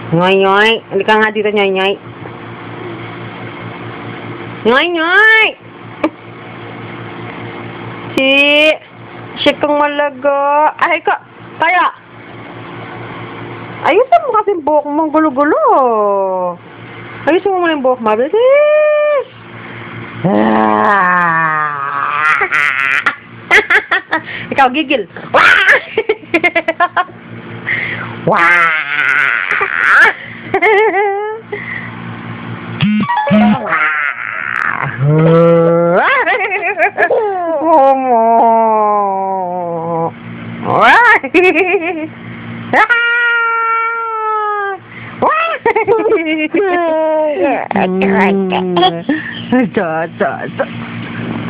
Ngoy, ngoy. Halika nga dito, ngoy, ngoy. Ngoy, ngoy. Si kang malaga. Ay, kaya. Ayusin mo kasi buhok mo. Gulo-gulo. Ayusin mo muna yung buhok mo. Bilis. Ikaw, gigil.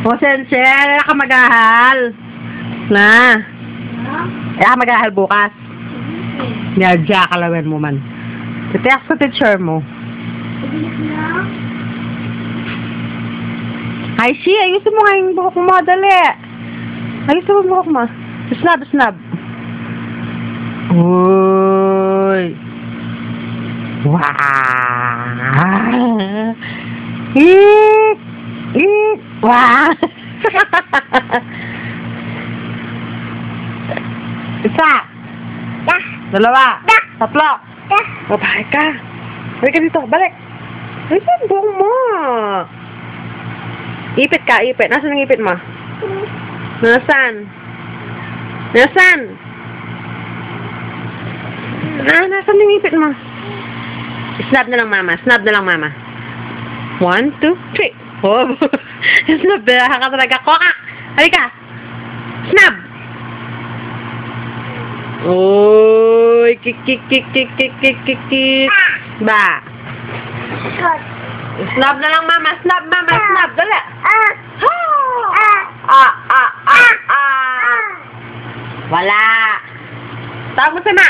O, Sensei, wala ka maghahal. Na. Wala ka maghahal bukas. Niyadya ka lawen mo man. Titiyak sa teacher mo. Ay, si, ayusin mo nga yung buhok mo, dali. Ayusin mo yung buhok mo. Snab, snab. Uy. Wow. Eek. Eek. Wow. Isa. Dalawa. Tatlo. Babae ka. Balik ka dito. Balik. Ay, saan buhok mo? Ipit ka, ipit. Nasaan ang ipit mo? Nasaan? Nasaan? Nasaan yung ipit mo? Snap na lang, mama. Snap na lang, mama. 1, 2, 3. Oh, snap na ka talaga. Koka! Halika! Snap! Oy! Kik, kik, kik, kik, kik, kik, kik, kik. Ba? Snap na lang, mama. Snap, mama. Snap. Dala. Wala. Tawag mo sama.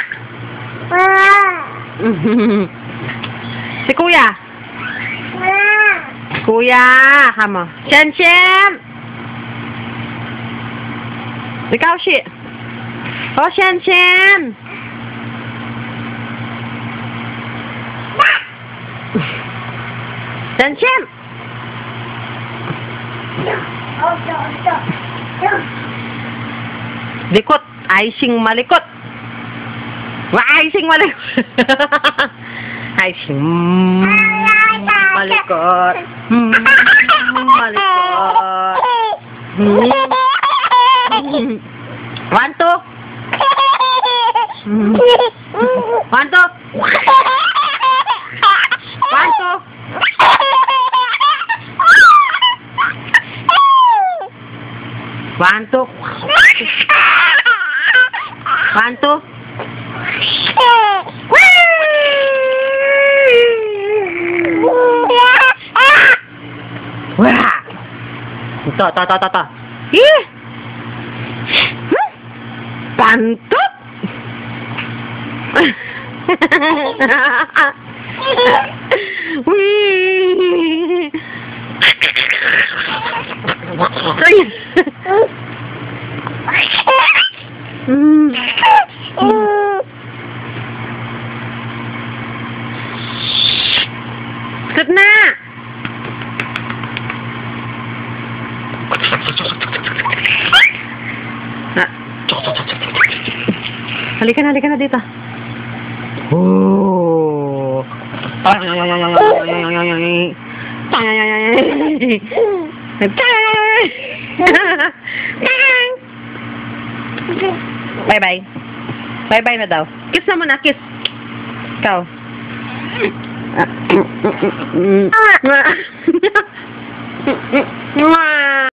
Si kuya. Kuya. Kamo. Shen, Shen. Ikaw, si. Oh, Shen, Shen. Shen, Shen. Likot. Icing malikot. Icing malikot. Icing malikot. Malikot. 1, 2. 1, 2. 1, 2. 1, 2. Wah. To. Ih. Pantot. Wih. Sit na. Halika na dito. Oh. Bye-bye. Bye-bye na daw. Kiss na muna, kiss. Ikaw. Mwah.